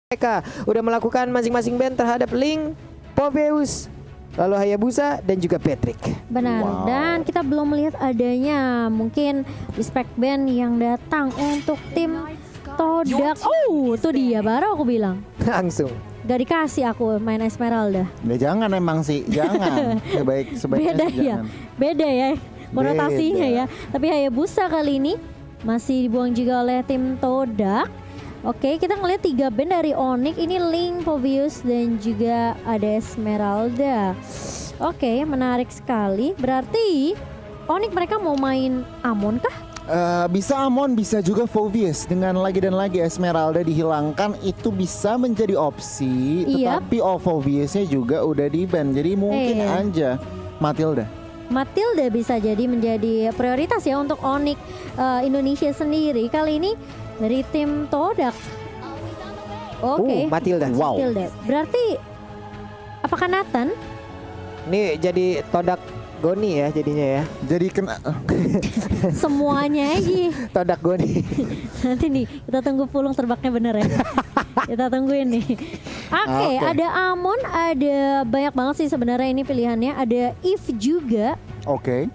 Mereka udah melakukan masing-masing band terhadap Link, Poveus, lalu Hayabusa dan juga Patrick. Benar, dan kita belum melihat adanya mungkin respect band yang datang untuk tim Todak. Oh, itu dia baru aku bilang. Langsung. Gak dikasih aku main Esmeralda. Ya jangan emang sih, jangan. Sebaiknya Beda sih ya, jangan. beda ya konotasinya Beda. ya. Tapi Hayabusa kali ini masih dibuang juga oleh tim Todak. Oke, kita ngeliat 3 band dari Onyx. Ini Link, Poveus, dan juga ada Esmeralda. Oke, menarik sekali. Berarti Onyx mereka mau main Amon kah? Bisa Amon, bisa juga Poveus. Dengan lagi dan lagi Esmeralda dihilangkan itu bisa menjadi opsi. Iya. Tetapi Poveusnya juga udah di ban. Jadi mungkin aja Matilda. Matilda bisa jadi menjadi prioritas ya untuk Onyx Indonesia sendiri. Kali ini dari tim Todak. Oke, Matilda. Wow. Matilda. Berarti apakah Nathan? Ini jadi Todak Goni ya jadinya ya. Jadi kena Semuanya aja. Todak Goni. Nanti nih kita tunggu pulung terbaknya bener ya. Kita tungguin nih. Oke, ada Amon, ada banyak banget sih sebenarnya ini pilihannya. Ada Eve juga. Oke.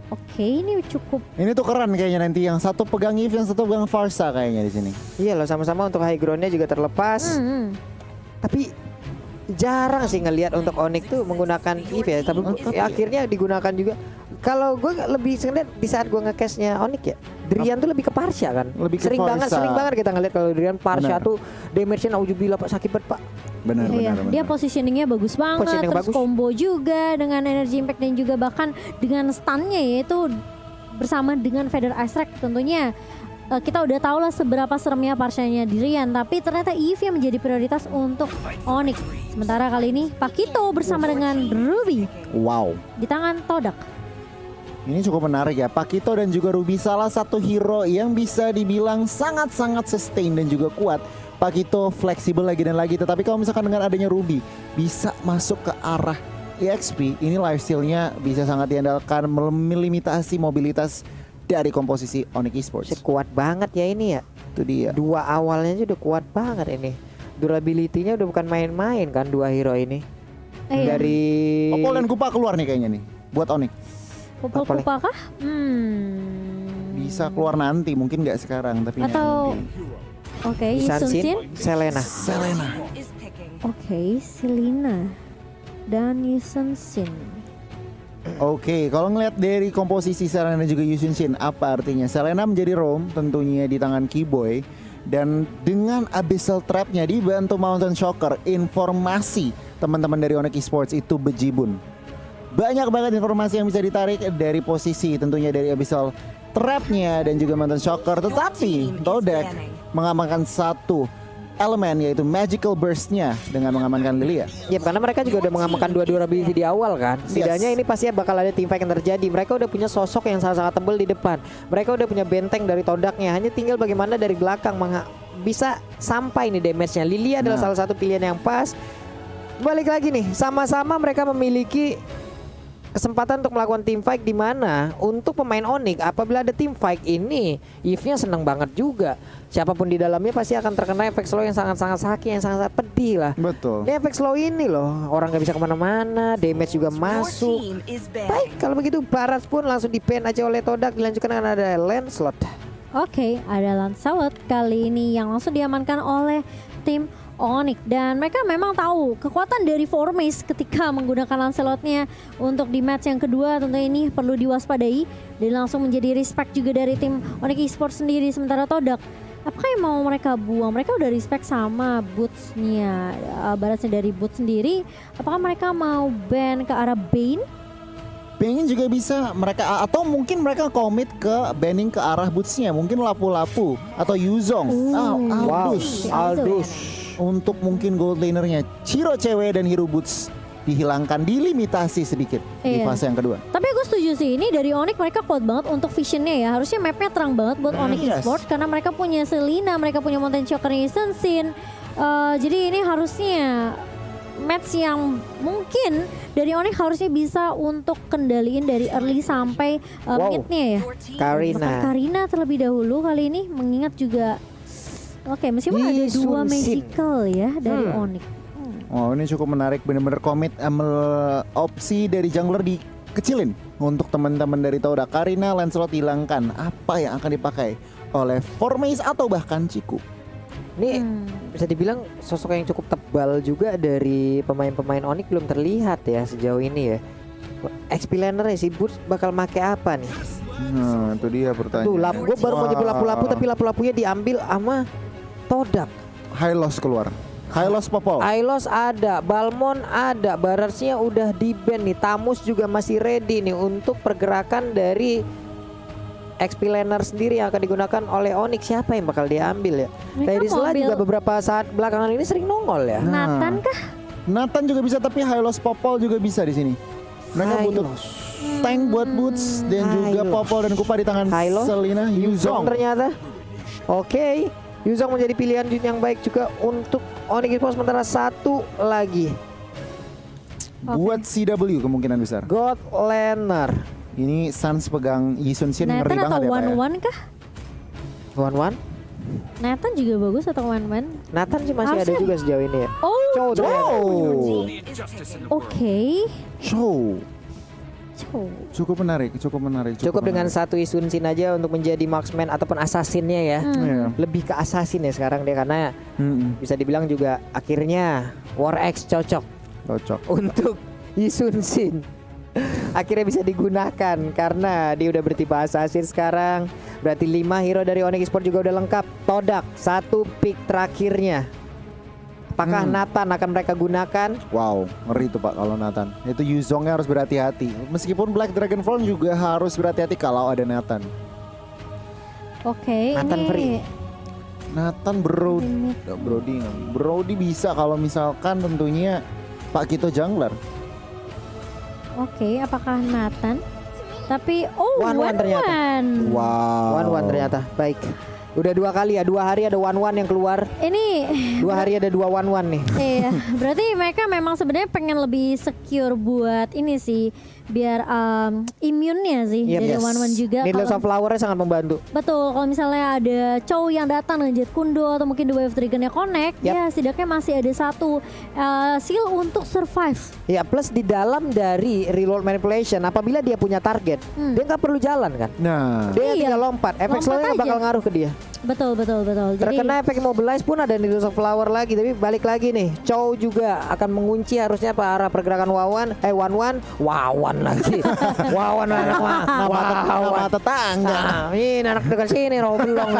Oke, ini cukup. Ini tuh keren kayaknya nanti yang satu pegang Eve, yang satu pegang Farsa kayaknya di sini. Iya loh, sama-sama untuk high groundnya juga terlepas. Tapi jarang sih ngelihat untuk Onyx tuh menggunakan Eve ya. Tapi akhirnya digunakan juga. Kalau gue lebih ngeliat di saat gue nge-cashnya Onyx ya, Drian tuh lebih ke Parsha kan. Lebih ke sering Farsa. banget kita ngeliat kalau Drian Parsha Benar. tuh damage-nya naujubillah Pak, sakit banget Pak. Benar, Iya, benar, dia benar. positioningnya bagus banget, Positioning terus bagus. combo juga dengan energy impact dan juga bahkan dengan stunnya yaitu bersama dengan Feather Ice Track tentunya. Kita udah tahu lah seberapa seremnya Parshanya Dirian, tapi ternyata Eve yang menjadi prioritas untuk Onyx. Sementara kali ini Pakito bersama dengan Ruby Wow. di tangan Todak. Ini cukup menarik ya. Pakito dan juga Ruby salah satu hero yang bisa dibilang sangat-sangat sustain dan juga kuat. Pakito fleksibel lagi dan lagi. Tetapi kalau misalkan dengan adanya Ruby bisa masuk ke arah EXP, ini lifesteal-nya bisa sangat diandalkan melimitasi mobilitas dari komposisi Onyx Esports. Kuat banget ya ini ya. Itu dia. Dua awalnya aja udah kuat banget ini. Durability-nya udah bukan main-main kan dua hero ini. Dari Opal dan Kupa keluar nih kayaknya nih buat Onyx. Kupa kah? Bisa keluar nanti, mungkin nggak sekarang tapi Atau nanti. oke, Sansin, Yusunsin. Selena. Oke, Selena dan Yusunsin. Oke, kalau ngelihat dari komposisi Selena dan juga Yusunsin, apa artinya? Selena menjadi roam tentunya di tangan Keyboy. Dan dengan Abyssal Trap-nya dibantu Mountain Shocker, informasi teman-teman dari Onyx Esports itu bejibun. Banyak banget informasi yang bisa ditarik dari posisi tentunya dari Abyssal Trap-nya dan juga Mountain Shocker. Tetapi Todak mengamankan satu elemen yaitu Magical Burst-nya dengan mengamankan Lilia. Ya karena mereka juga udah mengamankan dua durability di awal kan. Setidaknya ini pasti bakal ada teamfight yang terjadi. Mereka udah punya sosok yang sangat-sangat tebal di depan. Mereka udah punya benteng dari Todaknya. Hanya tinggal bagaimana dari belakang bisa sampai nih damage-nya. Lilia adalah salah satu pilihan yang pas. Balik lagi nih, sama-sama mereka memiliki kesempatan untuk melakukan team fight di mana untuk pemain Onyx apabila ada team fight ini Eve-nya seneng banget juga. Siapapun di dalamnya pasti akan terkena efek slow yang sangat-sangat sakit, yang sangat pedih lah. Betul. Ini efek slow ini loh, orang gak bisa kemana-mana, damage juga masuk. Baik, kalau begitu Baras pun langsung di-ban aja oleh Todak, dilanjutkan dengan ada Lancelot. Oke, ada Lancelot kali ini yang langsung diamankan oleh tim Onyx. Dan mereka memang tahu kekuatan dari Formace ketika menggunakan Lancelotnya untuk di match yang kedua. Tentu ini perlu diwaspadai dan langsung menjadi respect juga dari tim Onyx Esports sendiri. Sementara Todak, apakah yang mau mereka buang? Mereka udah respect sama Boots-nya, balasnya dari Boots sendiri. Apakah mereka mau ban ke arah Bane? Pengen juga bisa mereka, atau mungkin mereka komit ke banning ke arah bootsnya, mungkin Lapu-Lapu atau Yuzong. Aldous. Untuk mungkin gold lanernya Ciro cewek dan hero boots dihilangkan, dilimitasi sedikit di fase yang kedua. Tapi aku setuju sih, ini dari Onyx mereka kuat banget untuk visionnya ya. Harusnya mapnya terang banget buat Onyx Esports karena mereka punya Selena, mereka punya Mountain Shocker, Yusunsin. Jadi ini harusnya match yang mungkin dari Onyx harusnya bisa untuk kendaliin dari early sampai midnya ya. Karina. Bahkan Karina terlebih dahulu kali ini, mengingat juga Oke, meskipun ada Yi 2 Sun Shin. magical ya dari Onyx. Oh ini cukup menarik, bener-bener komit opsi dari jungler dikecilin untuk teman-teman dari Todak. Karina Lancelot hilangkan, apa yang akan dipakai oleh Formace atau bahkan Ciku? Ini bisa dibilang sosok yang cukup tebal juga dari pemain-pemain Onyx belum terlihat ya sejauh ini ya. XP laner si Boots bakal make apa nih? Nah itu dia pertanyaan. Tuh gue baru mau nyebut lapu-lapu tapi lapu-lapunya diambil sama Todak. Hylos keluar, Hylos Popol. Ailos ada, Balmon ada, Bararsnya udah di ban nih, Tamus juga masih ready nih untuk pergerakan dari XP laner sendiri yang akan digunakan oleh Onyx. Siapa yang bakal diambil ya? Mereka Terisla mau ambil- juga beberapa saat belakangan ini sering nongol ya. Nathan kah? Nathan juga bisa, tapi Hylos Popol juga bisa di sini. Mereka butuh Hylos. tank buat Boots dan juga Hylos. Popol dan Kupa di tangan Hylos. Selina Yuzong Yuzong. ternyata. Oke, Yuzong menjadi pilihan yang baik juga untuk Onyx Esports. Sementara satu lagi Buat CW kemungkinan besar. God Laner. Ini Sans pegang Yisun Shin, ngeri Nathan atau banget ya Pak ya. One kah? One. Nathan juga bagus atau One? Nathan sih masih ada Harusnya- juga sejauh ini ya. Oh, Chow ternyata. Oh, oke. show. Chow. Cukup menarik. Cukup dengan satu Isun Shin aja untuk menjadi marksman ataupun assassinnya ya. Iya. Lebih ke assassin ya sekarang dia, karena Mm-mm. bisa dibilang juga akhirnya War X cocok Cocok. untuk Isun Shin. Akhirnya bisa digunakan karena dia udah bertipe assassin sekarang. Berarti 5 hero dari Onyx Esports juga udah lengkap. Todak satu pick terakhirnya. Apakah Nathan akan mereka gunakan? Wow, ngeri tuh Pak kalau Nathan. Itu Yuzongnya harus berhati-hati. Meskipun Black Dragonfall juga harus berhati-hati kalau ada Nathan. Oke, Nathan ini free. Nathan Brody bisa kalau misalkan tentunya Pak Kito jungler. Oke, apakah Nathan? Tapi One ternyata. Wow. One ternyata. Baik. Udah 2 kali ya, 2 hari ada one yang keluar. Ini 2 hari ada 2 one nih. iya, berarti mereka memang sebenarnya pengen lebih secure buat ini sih, biar imunnya sih Yep, dari yes. One juga. Needless Kalau- of Flower-nya sangat membantu. Betul, kalau misalnya ada Chow yang datang dengan Jet Kundo atau mungkin The Wave Dragon-nya connect, Yap. ya setidaknya masih ada satu seal untuk survive. Ya, plus di dalam dari reload manipulation, apabila dia punya target, dia nggak perlu jalan kan. Nah, Dia Iya. tinggal lompat. Efek Lompat slow-nya nggak bakal aja. ngaruh ke dia. Betul. Jadi Terkena efek immobilize pun ada Needless of Flower lagi. Tapi balik lagi nih, Chow juga akan mengunci harusnya arah pergerakan Wawan lagi. Wawan anak nama tetangga. Nah, ini anak dekat sini Roblong.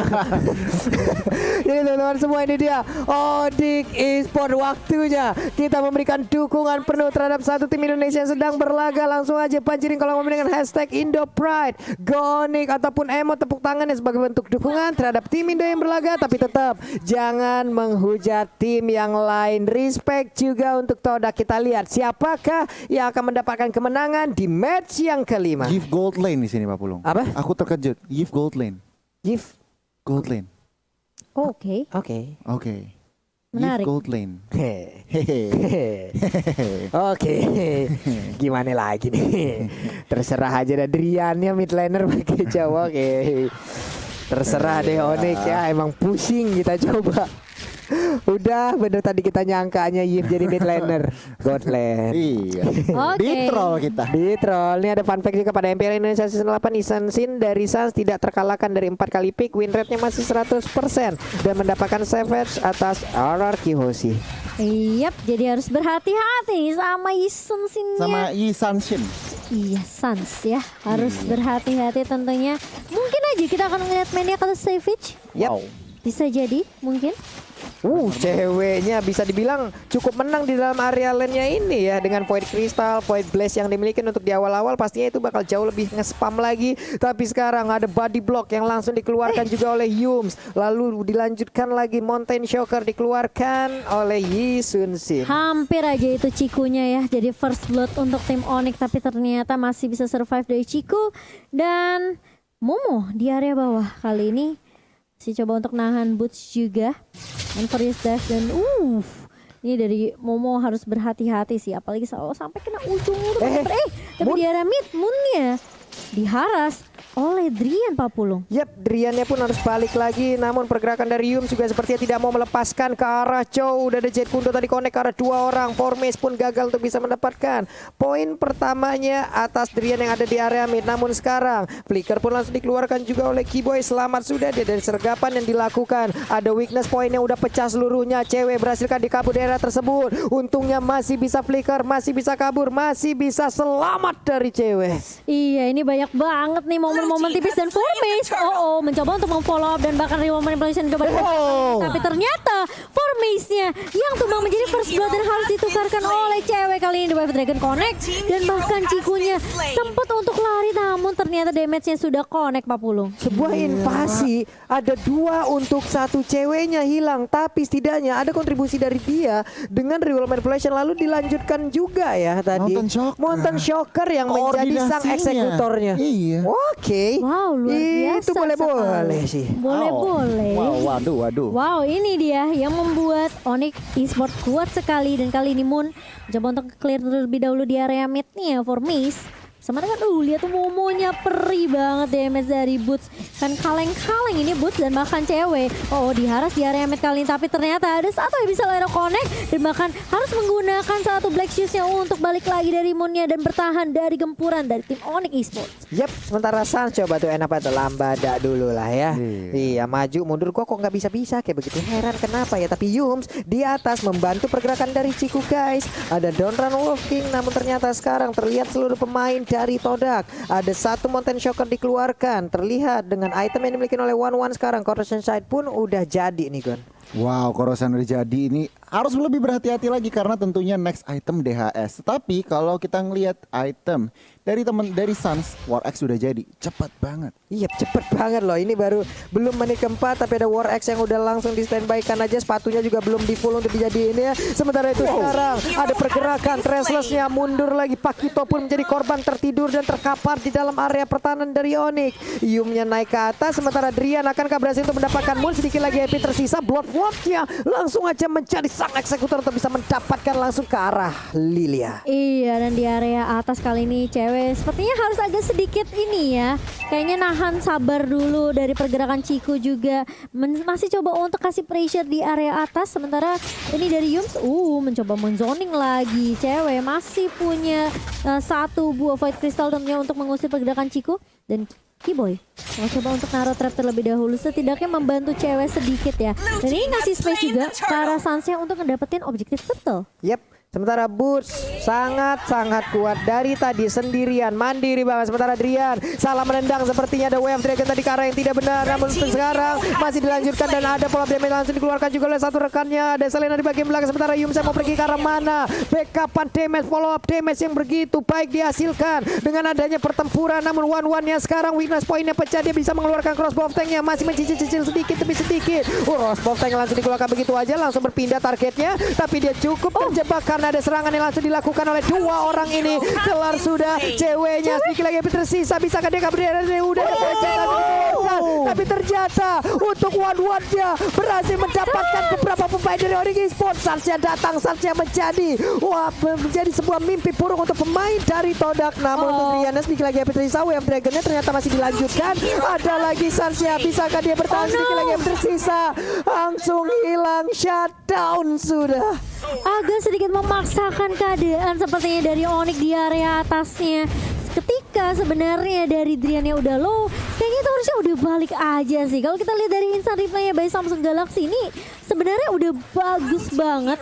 Jadi teman-teman semua, ini dia Onyx Esports, waktunya kita memberikan dukungan penuh terhadap satu tim Indonesia yang sedang berlaga. Langsung aja panjirin kolom komen dengan hashtag IndoPride, Onyx ataupun emot tepuk tangan ya sebagai bentuk dukungan terhadap tim Indo yang berlaga. Tapi tetap jangan menghujat tim yang lain. Respect juga untuk Todak. Kita lihat siapakah yang akan mendapatkan kemenangan di match yang kelima. Give gold lane di sini Pak Pulung. Apa? Aku terkejut. Give gold lane. Give. Gold lane. Oke, Oke. Oke. Menarik. Give gold lane. Hehe. Oke, gimana lagi nih? Terserah aja dah, Driannya mid laner pakai Jawa. Oke, terserah deh Onyx ya, emang pusing kita coba. Udah bener tadi kita nyangkanya Yip jadi mid laner God lane. Iya. Oke. Di troll kita. Di troll. Ini ada fun fact juga pada MPL Indonesia Season 8, Isun Shin dari Suns tidak terkalahkan dari 4 kali pick, win rate-nya masih 100% dan mendapatkan savage atas RRQ Hoshi. Yap, jadi harus berhati-hati sama Isun Shin-nya. Sama Yi Sun Shin. Iya, Sans ya. Harus Iya. berhati-hati tentunya. Mungkin aja kita akan melihat mainnya kalau Savage. Yap. Bisa jadi, mungkin. Ceweknya bisa dibilang cukup menang di dalam area lane-nya ini ya, dengan Void Crystal, Void Blaze yang dimiliki untuk di awal-awal. Pastinya itu bakal jauh lebih nge-spam lagi. Tapi sekarang ada body block yang langsung dikeluarkan juga oleh Yums. Lalu dilanjutkan lagi Mountain Shocker dikeluarkan oleh Yisun Shin. Hampir aja itu Cikunya ya. Jadi first blood untuk tim Onyx, tapi ternyata masih bisa survive dari Ciku. Dan Momo di area bawah kali ini masih coba untuk nahan Boots juga. And for his dash dan ini dari Momo harus berhati-hati sih, apalagi selalu sampai kena ujung. Tapi di area mid Moonnya diharas oleh Drian Pak Pulung. Yap, Driannya pun harus balik lagi. Namun pergerakan dari Yum juga sepertinya tidak mau melepaskan ke arah Chow. Udah ada Jet Kundo tadi connect ke arah 2 orang. Formace pun gagal untuk bisa mendapatkan poin pertamanya atas Drian yang ada di area mid. Namun sekarang flicker pun langsung dikeluarkan juga oleh Kiboy. Selamat sudah dia dari sergapan yang dilakukan. Ada weakness point yang udah pecah seluruhnya. Cewek berhasilkan dikabur daerah tersebut. Untungnya masih bisa flicker, masih bisa kabur, masih bisa selamat dari cewek. Iya, ini banyak banget nih momen-momen tipis dan Formace. Mencoba untuk memfollow up dan bahkan Real Manipulation coba tapi ternyata Formace-nya yang tumbang menjadi first blood dan harus ditukarkan oleh cewek kali ini. The Wave Dragon connect dan bahkan Cikunya sempat untuk lari namun ternyata damage-nya sudah connect Pak Pulung. Sebuah invasi, ada 2 untuk 1, ceweknya hilang, tapi setidaknya ada kontribusi dari dia dengan Real Manipulation lalu dilanjutkan juga ya tadi. Mountain Shocker yang menjadi sang eksekutornya. Iya. Oke. Wow, luar biasa. Itu boleh-boleh sih. Boleh-boleh. Waduh. Wow, ini dia yang membuat Onyx Esports kuat sekali dan kali ini Moon coba untuk clear terlebih dahulu di area mid-nya for Miss. Sementara kan lihat tuh momonya perih banget damage dari Boots. Kan kaleng-kaleng ini Boots dan bahkan cewek. Diharas di area mid kali ini. Tapi ternyata ada satu yang bisa Lero connect. Dan bahkan harus menggunakan satu Black Shoes-nya untuk balik lagi dari Moonnya dan bertahan dari gempuran dari tim Onyx Esports. Yap, sementara Sans coba tuh enak banget lambada dulu lah ya. Iya, maju mundur gua kok nggak bisa-bisa kayak begitu. Heran kenapa ya, tapi Yums di atas membantu pergerakan dari Ciku guys. Ada downrun Wolf King namun ternyata sekarang terlihat seluruh pemain dari Todak. Ada 1 Mountain Shocker dikeluarkan. Terlihat dengan item yang dimiliki oleh One sekarang. Corrosion Sight pun udah jadi nih Gon. Wow, Corrosion udah jadi. Ini harus lebih berhati-hati lagi karena tentunya next item DHS. Tetapi kalau kita ngelihat item dari Sans, War X sudah jadi. Cepat banget. Iya, cepet banget loh. Ini baru belum menit keempat tapi ada War X yang udah langsung di standby kan aja. Sepatunya juga belum di full untuk dijadiin ya. Sementara itu sekarang ada pergerakan Traceless-nya mundur lagi. Pakito pun menjadi korban tertidur dan terkapar di dalam area pertahanan dari Onyx. Yumnya naik ke atas sementara Drian akankah berhasil untuk mendapatkan Moon. Sedikit lagi happy tersisa. Bloodwalk-nya langsung aja menjadi sang eksekutor untuk bisa mendapatkan langsung ke arah Lilia. Iya, dan di area atas kali ini cewek sepertinya harus agak sedikit ini ya. Kayaknya nahan sabar dulu dari pergerakan Ciku juga. Masih coba untuk kasih pressure di area atas. Sementara ini dari Yums mencoba menzoning lagi. Cewek masih punya 1 buah Void Crystal tentunya untuk mengusir pergerakan Ciku. Dan Kiboy mau coba untuk naruh trap terlebih dahulu, setidaknya membantu cewek sedikit ya. Dan ini ngasih space juga ke arah Sansnya untuk ngedapetin objektif betul. Yep. Sementara Boots sangat-sangat kuat dari tadi sendirian, mandiri banget. Sementara Drian salah menendang sepertinya ada Wave Dragon tadi ke arah yang tidak benar. Namun sekarang masih dilanjutkan dan ada pola damage langsung dikeluarkan juga oleh satu rekannya. Ada Selena di bagian belakang. Sementara Yum mau pergi ke arah mana? Backupan damage, follow up damage yang begitu baik dihasilkan dengan adanya pertempuran. Namun one-one-nya sekarang weakness point-nya pecah. Dia bisa mengeluarkan crossbow tank-nya. Masih mencicil-cicil sedikit demi sedikit. Crossbow tank langsung dikeluarkan begitu aja. Langsung berpindah targetnya. Tapi dia cukup terjebak karena ada serangan yang langsung dilakukan oleh 2 orang ini. Kelar sudah ceweknya. Sedikit lagi tersisa. Bisakah dia kabur dari udah tapi ternyata untuk one-one-nya berhasil mendapatkan beberapa pemain dari Onyx Esports. Sansnya datang, Sansnya menjadi sebuah mimpi buruk untuk pemain dari Todak. Namun untuk Riana sedikit lagi tersisa. Wave Dragon-nya ternyata masih dilanjutkan. Ada lagi Sansnya. Bisakah dia bertahan? Sedikit lagi tersisa. Langsung hilang, shutdown sudah. Agak sedikit memaksakan keadaan sepertinya dari Onyx di area atasnya. Ketika sebenarnya dari Drian-nya udah low, kayaknya itu harusnya udah balik aja sih. Kalau kita lihat dari instant replay-nya by Samsung Galaxy ini sebenarnya udah bagus banget.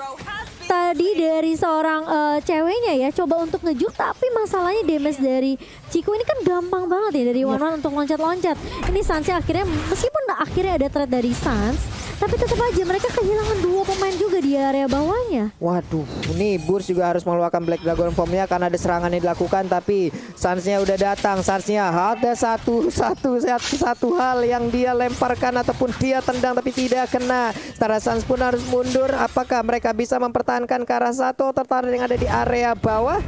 Tadi dari seorang ceweknya ya coba untuk ngejuk, tapi masalahnya damage dari Ciku ini kan gampang banget ya dari One untuk loncat-loncat. Ini Sansnya akhirnya meskipun akhirnya ada threat dari Sans, tapi tetap aja mereka kehilangan 2 pemain juga di area bawahnya. Waduh, ini Burs juga harus mengeluarkan Black Dragon Form-nya karena ada serangan yang dilakukan, tapi Sansnya udah datang. Sansnya ada satu hal yang dia lemparkan ataupun dia tendang tapi tidak kena. Secara Sans pun harus mundur. Apakah mereka bisa mempertahankan ke arah satu tertarik yang ada di area bawah?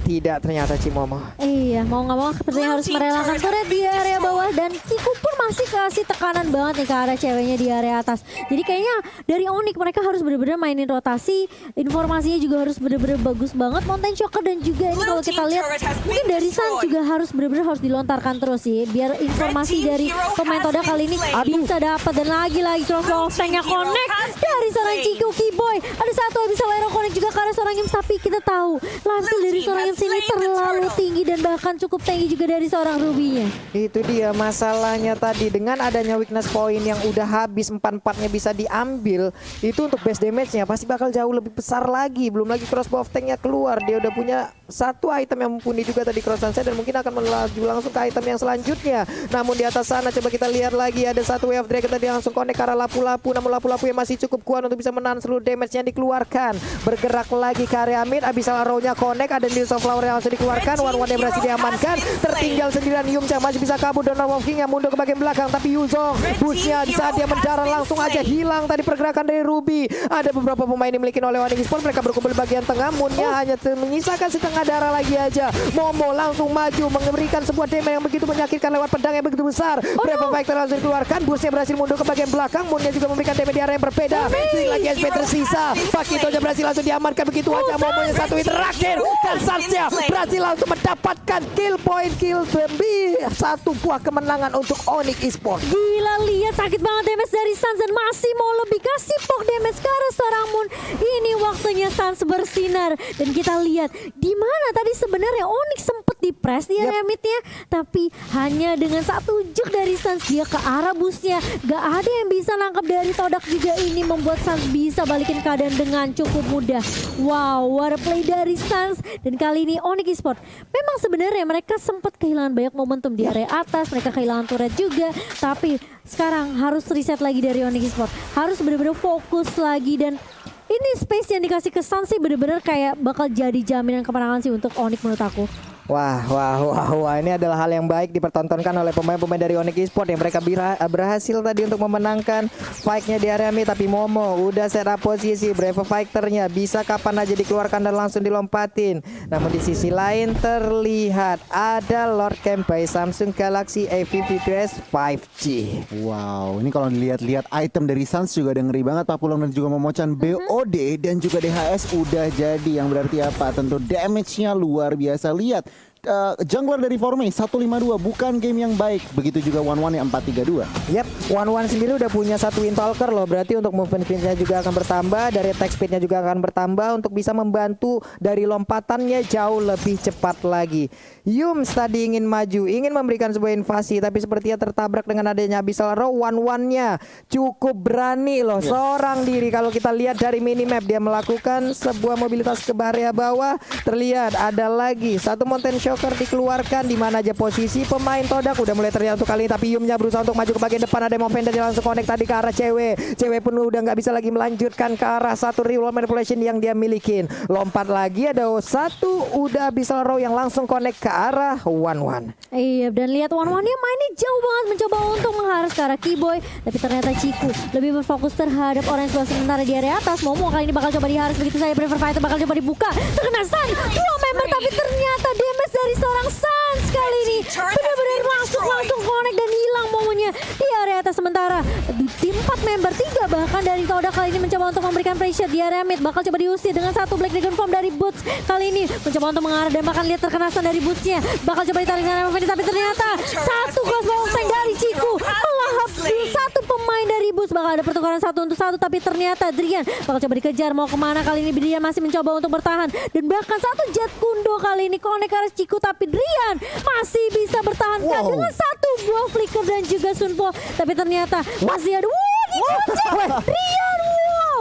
Tidak ternyata Cimomo. Iya, mau nggak mau sepertinya harus merelakan turret di area bawah dan Kiku pun masih kasih tekanan banget nih ke arah ceweknya di area atas. Jadi kayaknya dari Onyx mereka harus benar-benar mainin rotasi, informasinya juga harus benar-benar bagus banget. Mountain Shocker dan juga ini kalau kita lihat mungkin dari Sun juga harus benar-benar harus dilontarkan terus sih biar informasi dari pemain Toda kali ini bisa dapat. Dan lagi-lagi crossbow tanknya connect dari seorang Ciku Kiboy. Ada satu yang bisa Aero connect juga ke arah seorang Yims, tapi kita tahu langsung dari seorang Yims ini terlalu tinggi dan bahkan cukup tinggi juga dari seorang Ruby-nya. Itu dia masalahnya tadi, dengan adanya weakness point yang udah habis 4-4-nya bisa diambil, itu untuk base damage-nya pasti bakal jauh lebih besar lagi. Belum lagi crossbow of tank-nya keluar, dia udah punya satu item yang mumpuni juga tadi Cross Sunset dan mungkin akan melaju langsung ke item yang selanjutnya. Namun di atas sana coba kita lihat lagi ada satu wave dragon tadi langsung connect ke arah lapu-lapu, namun lapu-lapu yang masih cukup kuat untuk bisa menahan seluruh damage yang dikeluarkan. Bergerak lagi ke area mid, Abyssal Arrow-nya connect, ada News of Flower yang langsung dikeluarkan, one-one yang berhasil diamankan. Tertinggal sendirian Yums yang masih bisa kabur, dan Wolf King yang mundur ke bagian belakang, tapi Yuzong busnya saat dia mendarat langsung aja hilang tadi pergerakan dari Ruby. Ada beberapa pemain dimiliki oleh Onyx Esports, mereka berkumpul di bagian tengah, Moonnya hanya menyisakan setengah darah lagi aja. Momo langsung maju memberikan sebuah damage yang begitu menyakitkan lewat pedang yang begitu besar. Brave Fighter langsung dikeluarkan, busnya berhasil mundur ke bagian belakang, Moonnya juga memberikan damage di area yang berbeda. Sering lagi SP tersisa, Pakitonya berhasil langsung diamankan begitu aja. Momonya satu hit terakhir dan Sansnya berhasil langsung mendapatkan kill point, kill demi satu buah kemenangan untuk Onyx Esports. Gila, lihat sakit banget damage dari Sans dan masih mau lebih kasih poke damage ke arah seorang Moon. Ini waktunya Sans bersinar dan kita lihat di mana tadi sebenarnya Onyx sempat di-press di area midnya, tapi hanya dengan satu juk dari Sans dia ke arah busnya. Gak ada yang bisa nangkap dari Todak juga, ini membuat Sans bisa balikin keadaan dengan cukup mudah. Wow, what a play dari Sans. Dan kali ini Onyx Esports memang sebenarnya mereka sempat kehilangan banyak momentum di area atas, mereka kehilangan turret juga, tapi sekarang harus reset lagi dari Onyx Esports, harus benar-benar fokus lagi. Dan ini space yang dikasih ke Sans sih benar-benar kayak bakal jadi jaminan kemenangan sih untuk Onyx menurut aku. Wah, ini adalah hal yang baik dipertontonkan oleh pemain-pemain dari Onyx Esports yang mereka berhasil tadi untuk memenangkan fight-nya di area mid. Tapi Momo udah set up posisi, Brave Fighter-nya bisa kapan aja dikeluarkan dan langsung dilompatin. Namun di sisi lain terlihat ada Lord Camp by Samsung Galaxy A52s 5G. Wow, ini kalau dilihat-lihat item dari Suns juga ada ngeri banget. Papulong dan juga Momocan BOD dan juga DHS udah jadi, yang berarti apa? Tentu damage-nya luar biasa. Lihat jungler dari Formate 152 bukan game yang baik. Begitu juga One-One yang 432. Yap, One-One sendiri udah punya satu Windtalker loh. Berarti untuk movement speed-nya juga akan bertambah, dari attack speed-nya juga akan bertambah untuk bisa membantu dari lompatannya jauh lebih cepat lagi. Yums tadi ingin maju, ingin memberikan sebuah invasi, tapi sepertinya tertabrak dengan adanya Abyssal Arrow. One-One-nya cukup berani loh, seorang diri. Kalau kita lihat dari minimap, dia melakukan sebuah mobilitas ke area bawah. Terlihat ada lagi satu Mountain Shocker dikeluarkan, di mana aja posisi pemain Todak udah mulai terlihat untuk kali ini, tapi Yumnya berusaha untuk maju ke bagian depan. Ada Movender yang langsung connect tadi ke arah cewek pun udah nggak bisa lagi melanjutkan ke arah satu real manipulation yang dia milikin. Lompat lagi ada satu udah Abyssal Arrow yang langsung connect ke arah One-One. Iya, dan lihat One-One-nya mainnya jauh banget mencoba untuk mengharus ke arah Kiboy, tapi ternyata Ciku lebih berfokus terhadap orang yang sementara di area atas. Momo kali ini bakal coba diharus, begitu saya Brave Fighter bakal coba dibuka, terkena stun dua member, tapi ternyata damage dari seorang Sans kali ini benar-benar langsung connect dan hilang Momonya di area atas. Sementara di 4 member 3 bahkan dari Todak kali ini mencoba untuk memberikan pressure di area mid, bakal coba diusir dengan satu Black Dragon Form dari Boots. Kali ini mencoba untuk mengarah dan bahkan lihat terkena stun dari Bootsnya, bakal coba ditarik dengan Movender, tapi ternyata satu crossbow tank dari Ciku melahap satu pemain dari Boots. Bakal ada pertukaran 1 untuk 1, tapi ternyata Drian bakal coba dikejar, mau kemana kali ini. Drian masih mencoba untuk bertahan dan bahkan satu Jet Kundo kali ini connect ke arah Ciku, tapi Drian masih bisa bertahan dengan satu buah flicker dan juga Sunpo, tapi ternyata masih ada Drian.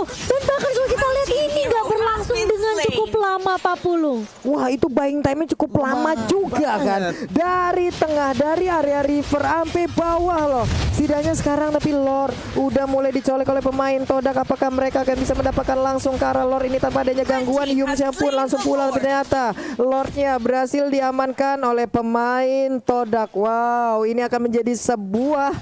Dan bahkan kalau kita lihat ini gak berlangsung dengan cukup lama, Pak Pulung. Wah, itu buying time-nya cukup lama juga kan. Dari tengah, dari area river sampai bawah loh. Setidaknya sekarang tapi Lord udah mulai dicolek oleh pemain Todak. Apakah mereka akan bisa mendapatkan langsung ke arah Lord ini tanpa adanya gangguan? Yumsnya pun langsung pulang, ternyata Lordnya berhasil diamankan oleh pemain Todak. Wow, ini akan menjadi sebuah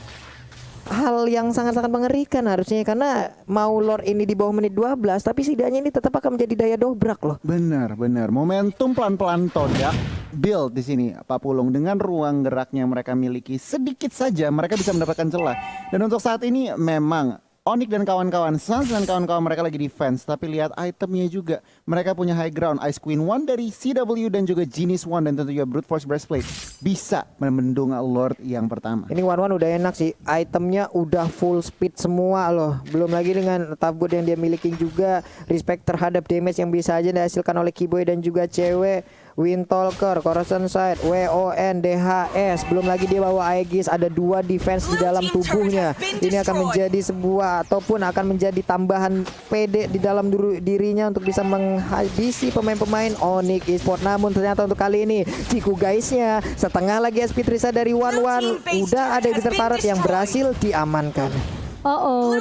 hal yang sangat-sangat mengerikan harusnya, karena mau Lord ini di bawah menit 12 tapi setidaknya ini tetap akan menjadi daya dobrak loh. Benar. Momentum pelan-pelan Todak build di sini Pak Pulung, dengan ruang geraknya mereka miliki sedikit saja mereka bisa mendapatkan celah. Dan untuk saat ini memang Onyx dan kawan-kawan, Suns dan kawan-kawan mereka lagi defense, tapi lihat itemnya juga. Mereka punya high ground, Ice Queen 1 dari CW dan juga Genius 1 dan tentu juga Brute Force Breastplate bisa membendung Lord yang pertama. Ini One udah enak sih, itemnya udah full speed semua loh. Belum lagi dengan tabut yang dia miliki juga, respect terhadap damage yang bisa aja dihasilkan oleh Kiboy dan juga cewek. Windtalker, Corrosion Sight, WON, DHS. Belum lagi dia bawa Aegis, ada 2 defense di dalam tubuhnya. Ini akan menjadi sebuah ataupun akan menjadi tambahan PD di dalam dirinya untuk bisa menghabisi pemain-pemain Onyx Esports. Namun ternyata untuk kali ini Ciku guysnya setengah lagi SP Trisa dari One udah ada Bitter Turret yang berhasil diamankan.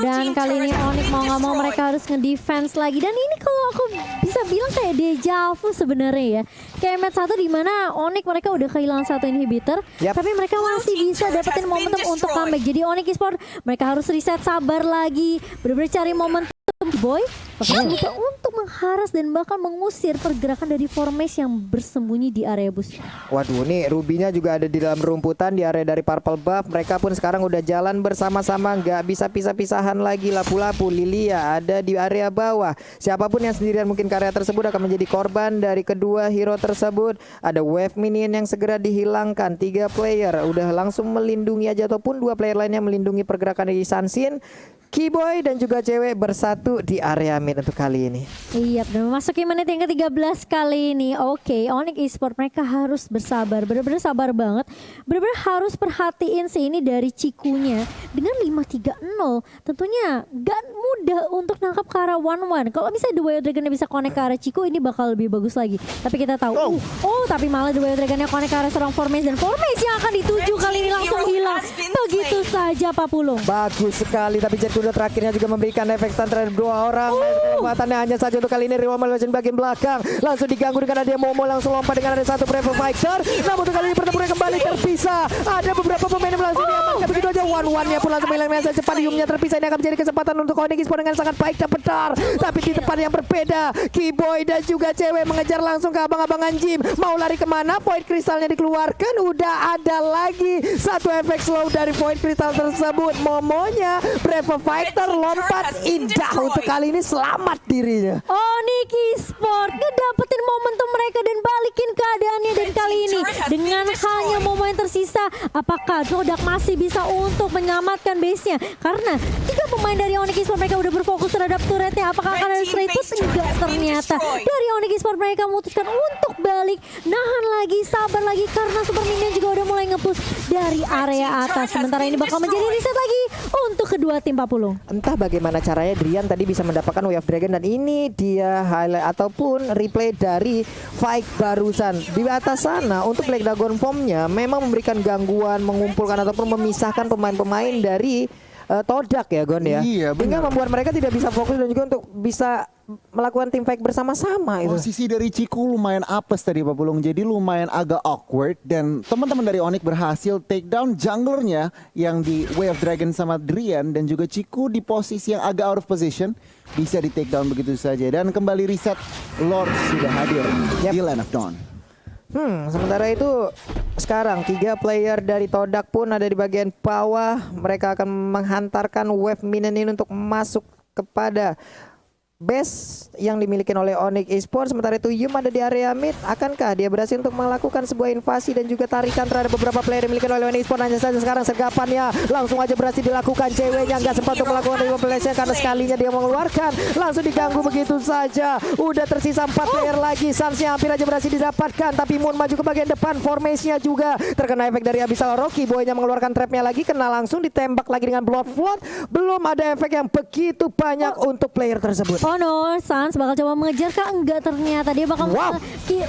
Dan kali ini Onyx mau nggak mau mereka harus ngedefense lagi. Dan ini kalau aku bisa bilang kayak deja vu sebenarnya ya. Kayak match 1 di mana Onyx mereka udah kehilangan 1 inhibitor, tapi mereka masih bisa dapetin momentum untuk comeback. Jadi Onyx Esports mereka harus reset, sabar lagi, bener-bener cari momentum Boy. Bahkan lupa untuk mengharas dan bahkan mengusir pergerakan dari Formation yang bersembunyi di area bus. Waduh, nih Rubinya juga ada di dalam rumputan di area dari Purple Buff. Mereka pun sekarang udah jalan bersama-sama, nggak bisa pisah-pisahan lagi. Lapu-lapu Lilia ada di area bawah. Siapapun yang sendirian mungkin karya tersebut akan menjadi korban dari kedua hero tersebut. Ada wave minion yang segera dihilangkan. 3 player udah langsung melindungi aja, ataupun 2 player lainnya melindungi pergerakan dari Sansin. Kiboy dan juga cewek bersatu di area mid untuk kali ini. Iya, dan memasuki menit yang ke-13 kali ini. Oke, Onyx Esports mereka harus bersabar, bener-bener sabar banget. Bener-bener harus perhatiin sih ini dari Cikunya. Dengan 5-3-0, tentunya gak mudah untuk nangkap ke arah 1-1. Kalau misalnya The Wild Dragon bisa connect ke arah Ciku, ini bakal lebih bagus lagi. Tapi kita tahu, tapi malah The Wild Dragon connect ke arah seorang Formation. Dan Formation yang akan dituju kali ini langsung hilang. Begitu saja Pak Pulung. Bagus sekali, tapi Jet Kuda terakhirnya juga memberikan efek stun terhadap 2 orang. Kekuatannya hanya saja untuk kali ini Rewa Malvation bagian belakang. Langsung diganggu dengan ada Momo, langsung lompat dengan ada 1 Brave Fighter. Namun untuk kali ini pertempuran kembali terpisah. Ada beberapa pemain yang langsung diamankan. Begitu aja One-One-nya pun langsung hilang dengan saja. Padiumnya terpisah. Ini akan menjadi kesempatan untuk Onyx Esports dengan sangat baik dan benar. Tapi di tempat yang berbeda, Kiboy dan juga cewek mengejar langsung ke abang-abangan Jim. Mau lari kemana? Void Crystalnya dikeluarkan. Udah ada lagi 1 efek slow dari Void Crystal tersebut. Momonya Brave Fighter lompat indah untuk kali ini selamat dirinya. Onyx Esports ngedapetin momentum mereka dan balikin keadaannya. Dan kali ini dengan hanya momen yang tersisa, apakah Todak masih bisa untuk menyelamatkan base-nya? Karena 3 pemain dari Onyx Esports mereka udah berfokus terhadap turretnya. Apakah akan ada straight push? Enggak, ternyata dari Onyx Esports mereka memutuskan untuk balik, nahan lagi, sabar lagi karena Super Minion juga udah mulai nge-push dari area atas. Sementara ini bakal menjadi reset lagi untuk kedua tim Pak Pulung. Entah bagaimana caranya Drian tadi bisa mendapatkan Wave Dragon, dan ini dia highlight ataupun replay dari fight barusan. Di atas sana untuk Black Dragon Formnya memang memberikan gangguan, mengumpulkan ataupun memisahkan pemain-pemain dari Todak ya Gon ya. Iya, hingga benar. membuat mereka tidak bisa fokus dan juga untuk bisa melakukan team fight bersama-sama itu. Posisi dari Ciku lumayan apes tadi Pak Pulung, jadi lumayan agak awkward. Dan teman-teman dari Onyx berhasil take down junglernya yang di Wave Dragon sama Drian. Dan juga Ciku di posisi yang agak out of position, bisa di take down begitu saja. Dan kembali reset, Lord sudah hadir di Land of Dawn. Sementara itu sekarang 3 player dari Todak pun ada di bagian bawah. Mereka akan menghantarkan wave minion ini untuk masuk kepada base yang dimiliki oleh Onyx Esports. Sementara itu Yum ada di area mid. Akankah dia berhasil untuk melakukan sebuah invasi dan juga tarikan terhadap beberapa player yang dimiliki oleh Onyx Esports? Hanya saja sekarang sergapannya langsung aja berhasil dilakukan. Ceweknya nggak sempat untuk melakukan manipulasi karena sekalinya dia mengeluarkan, langsung diganggu begitu saja. Udah tersisa 4 player lagi. Sansnya hampir aja berhasil didapatkan, tapi Moon maju ke bagian depan. Formasinya juga terkena efek dari Abyssal Rocky. Boynya mengeluarkan trapnya lagi, kena langsung ditembak lagi dengan Blood Flood. Belum ada efek yang begitu banyak untuk player tersebut. Oh no, Sans bakal coba mengejar kah? Enggak, ternyata dia bakal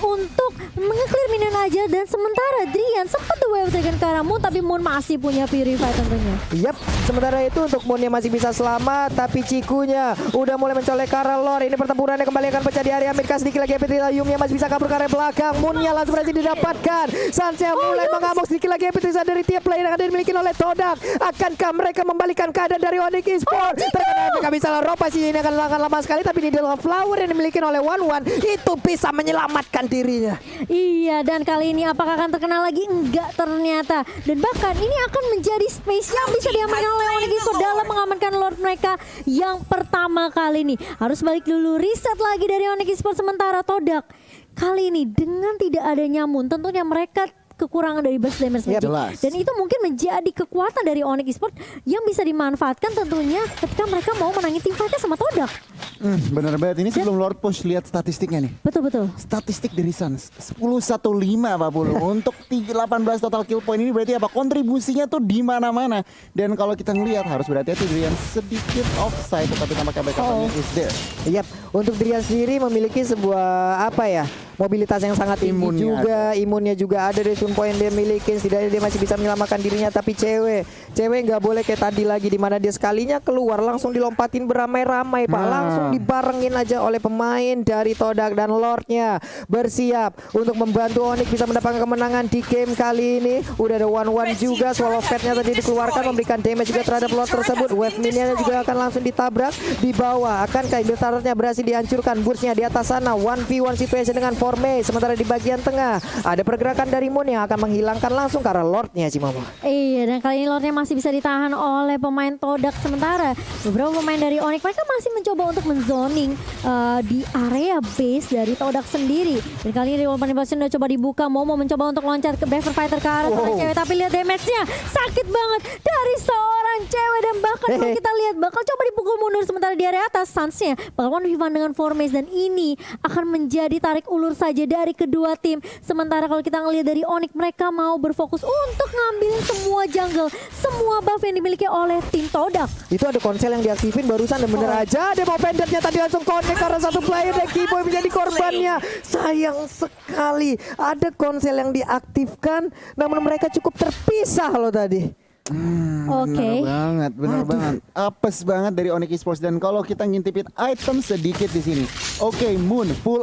untuk mengeclear minion aja. Dan sementara Drian sempat wave trigger ke arah Moon, tapi Moon masih punya Purify tentunya. Yap, sementara itu untuk Moonnya masih bisa selamat, tapi Cikunya udah mulai mencolek ke arah Lord. Ini pertempurannya kembali akan pecah di area mid. Sedikit lagi Epitriza masih bisa kabur ke arah belakang. Moonnya langsung berhasil didapatkan. Sansnya mulai mengamuk. Sedikit lagi Epitriza dari tiap player yang ada dimiliki oleh Todak. Akankah mereka membalikan keadaan dari Onyx Esports? Terkadang mereka bisa ropa sih, ini akan lama sekali, tapi Needle of Flower yang dimiliki oleh One itu bisa menyelamatkan dirinya. Iya, dan kali ini apakah akan terkenal lagi? Enggak ternyata. Dan bahkan ini akan menjadi space yang bisa diamankan oleh Onyx Esports dalam mengamankan Lord mereka yang pertama kali ini. Harus balik dulu, reset lagi dari Onyx Esports. Sementara Todak kali ini dengan tidak adanya Moon, tentunya mereka kekurangan dari burst damage dan itu mungkin menjadi kekuatan dari Onyx Esports yang bisa dimanfaatkan tentunya ketika mereka mau menangin tim fightnya sama Todak. Bener banget, ini sebelum Lord Push lihat statistiknya nih. Betul. Statistik dari Suns 10-1-5 Pak Bulu. Untuk 18 total kill point ini berarti apa? Kontribusinya tuh di mana-mana. Dan kalau kita ngelihat harus berhati-hati, Drian sedikit offside, tetapi tampaknya backup-nya is there. Yap, untuk Drian sendiri memiliki sebuah mobilitas yang sangat tinggi juga, imunnya juga ada dari point dia miliki. Setidaknya dia masih bisa menyelamatkan dirinya, tapi cewek nggak boleh kayak tadi lagi, di mana dia sekalinya keluar langsung dilompatin beramai-ramai Pak, langsung dibarengin aja oleh pemain dari Todak, dan Lordnya bersiap untuk membantu Onyx bisa mendapatkan kemenangan di game kali ini. Udah ada One juga, Swallow Fatnya tadi dikeluarkan memberikan damage juga terhadap Lord tersebut. Wave minionnya juga akan langsung ditabrak di bawah. Akankah Indotarnya berhasil dihancurkan? Bursnya di atas sana, 1v1 situation dengan Formé. Sementara di bagian tengah ada pergerakan dari Moon yang akan menghilangkan langsung ke arah Lordnya sih Mama. Iya, dan kali ini Lordnya masih bisa ditahan oleh pemain Todak. Sementara beberapa pemain dari Onyx mereka masih mencoba untuk menzoning di area base dari Todak sendiri. Dan kali ini Real Manipulation udah coba dibuka, mau mencoba untuk loncat ke Beaver Fighter ke arah seorang cewek, tapi lihat damage-nya sakit banget dari seorang cewek. Dan bahkan kalau kita lihat bakal coba dipukul mundur, sementara di area atas Suns-nya bakal one dengan Formace, dan ini akan menjadi tarik ulur saja dari kedua tim. Sementara kalau kita ngelihat dari Onyx, mereka mau berfokus untuk ngambilin semua jungle, semua buff yang dimiliki oleh tim Todak. Itu ada konsel yang diaktifin barusan, dan bener aja ada mau pendetnya tadi langsung connect karena satu player dan Kiboy menjadi korbannya. Sayang sekali ada konsel yang diaktifkan, namun mereka cukup terpisah loh tadi. Benar banget. Apes banget dari Onyx Esports. Dan kalau kita ngintipin item sedikit di sini. Moon full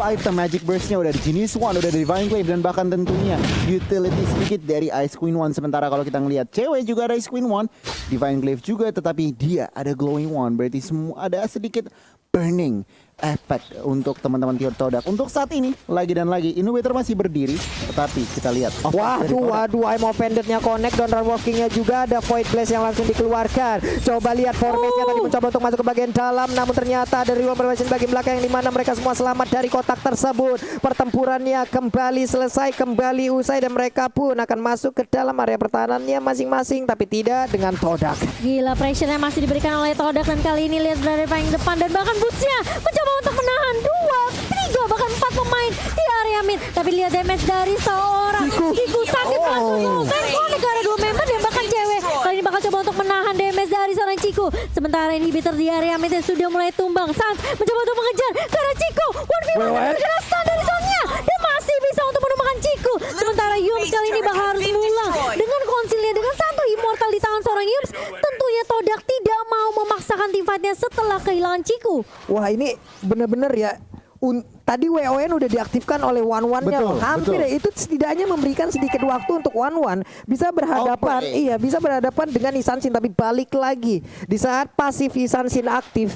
item Magic Burst-nya udah di Genius One, udah dari Divine Glaive, dan bahkan tentunya utility sedikit dari Ice Queen One. Sementara kalau kita ngelihat cewek juga ada Ice Queen One, Divine Glaive juga, tetapi dia ada Glowing One. Berarti semua ada sedikit burning efek untuk teman-teman tier Todak. Untuk saat ini lagi dan lagi Innovator masih berdiri, tetapi kita lihat waduh I'm offended-nya connect, dan run walking-nya juga ada Void Blast yang langsung dikeluarkan. Coba lihat Formation tadi mencoba untuk masuk ke bagian dalam, namun ternyata dari Formation bagian belakang yang dimana mereka semua selamat dari kotak tersebut. Pertempurannya kembali selesai, kembali usai, dan mereka pun akan masuk ke dalam area pertahanannya masing-masing, tapi tidak dengan Todak. Gila, pressure-nya masih diberikan oleh Todak, dan kali ini lihat dari paling depan, dan bahkan Boots-nya mencoba untuk menahan 2, 3, bahkan 4 pemain di area mid. Tapi lihat damage dari seorang Kiku sakit langsung negara 2 member, dan bahkan cewek kali ini bakal coba untuk menahan damage dari seorang Ciku. Sementara inhibitor di area mid sudah mulai tumbang. Sans mencoba untuk mengejar karena Ciku 1v1 terkena stun dari Sonya, dan masih bisa untuk menemukan Ciku. Sementara Yums kali ini bakal harus ngulang dengan konsilnya dengan satu immortal di tangan seorang Yums. Tentunya Todak tidak mau memaksakan tim fight-nya setelah kehilangan Ciku. Wah, ini bener-bener ya. Tadi WON udah diaktifkan oleh One-nya loh. Hampir ya, itu setidaknya memberikan sedikit waktu untuk One bisa berhadapan, bisa berhadapan dengan Isansin, tapi balik lagi di saat pasif Isansin aktif.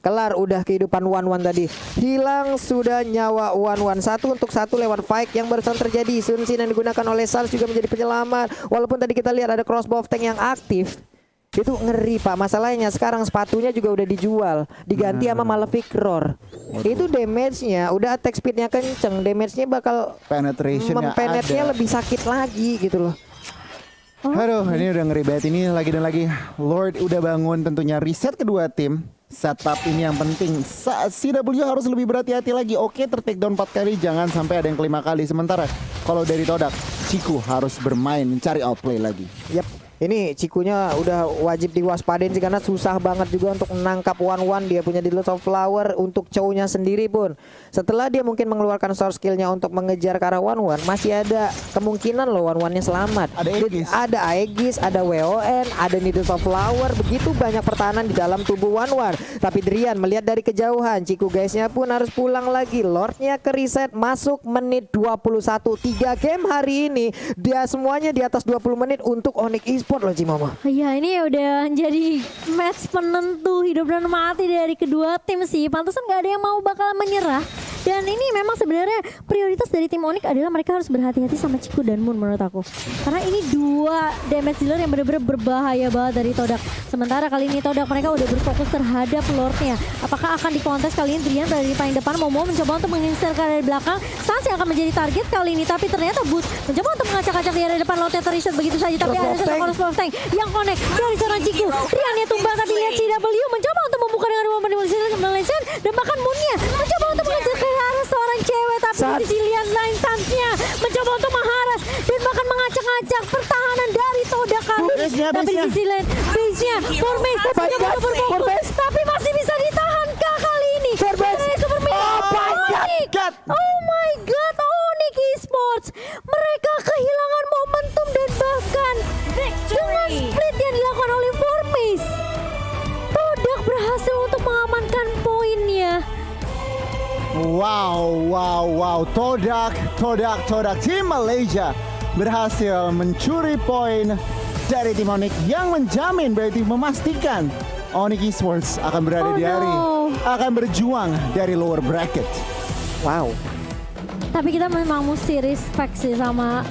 Kelar udah kehidupan One tadi. Hilang sudah nyawa One. 1-1 lewat fight yang barusan terjadi. Isansin yang digunakan oleh Sans juga menjadi penyelamat. Walaupun tadi kita lihat ada crossbow tank yang aktif. Itu ngeri Pak, masalahnya sekarang sepatunya juga udah dijual, diganti sama Malefic Roar. Itu damage-nya, udah attack speed-nya kenceng, damage-nya bakal mempenetnya lebih sakit lagi gitu loh. Aduh, ini udah ngeri banget. Ini lagi dan lagi Lord udah bangun, tentunya reset kedua tim. Setup ini yang penting. CW harus lebih berhati-hati lagi. Oke, ter-take down 4 kali, jangan sampai ada yang ke-5 kali. Sementara kalau dari Todak, Ciku harus bermain mencari outplay lagi. Yap. Ini Cikunya udah wajib diwaspadin sih karena susah banget juga untuk menangkap One. Dia punya Dealers of Flower untuk Chow-nya sendiri pun. Setelah dia mungkin mengeluarkan source skill-nya untuk mengejar ke arah One, masih ada kemungkinan loh One-nya selamat. Ada Aegis, ada WON, ada Needles of Flower. Begitu banyak pertahanan di dalam tubuh One. Tapi Drian melihat dari kejauhan, Ciku guysnya pun harus pulang lagi. Lordnya ke reset, masuk menit 21. 3 game hari ini dia semuanya di atas 20 menit untuk Onyx Esports loh Cimama. Ya ini udah jadi match penentu hidup dan mati dari kedua tim sih. Pantesan gak ada yang mau bakal menyerah. Dan ini memang sebenarnya prioritas dari tim Onyx adalah mereka harus berhati-hati sama Ciku dan Moon menurut aku. Karena ini dua damage dealer yang benar-benar berbahaya banget dari Todak. Sementara kali ini Todak mereka udah berfokus terhadap Lordnya. Apakah akan dikontes kali ini Drian dari paling depan mau mencoba untuk menginsert dari belakang. Sans yang akan menjadi target kali ini. Tapi ternyata Boots mencoba untuk mengacak-acak di area depan. Lordnya terreset begitu saja. Tapi ada satu Chorus of Tank yang connect dari seorang Ciku. Driannya tumbang tapi lihat CW mencoba untuk membuka dengan rumah Malaysia. Dan bahkan Moonnya mencoba untuk mengejar ke arah seorang cewek. Tapi di sisi lain Sansnya mencoba untuk mengharas dan bahkan mengacak-acak pertahanan dari Todak kali ini. Tapi di sisi lain base-nya Formace mencoba untuk berfokus. Tapi masih bisa ditahan kali ini. Oh my god, Onyx Esports. Mereka kehilangan momentum dan bahkan dengan split yang dilakukan oleh Formace, Todak berhasil untuk mengamankan poinnya. Wow. Todak. Tim Malaysia berhasil mencuri poin dari tim Onyx yang menjamin berarti memastikan Onyx Esports akan berada di akan berjuang dari lower bracket. Wow. Tapi kita memang mesti respect sih sama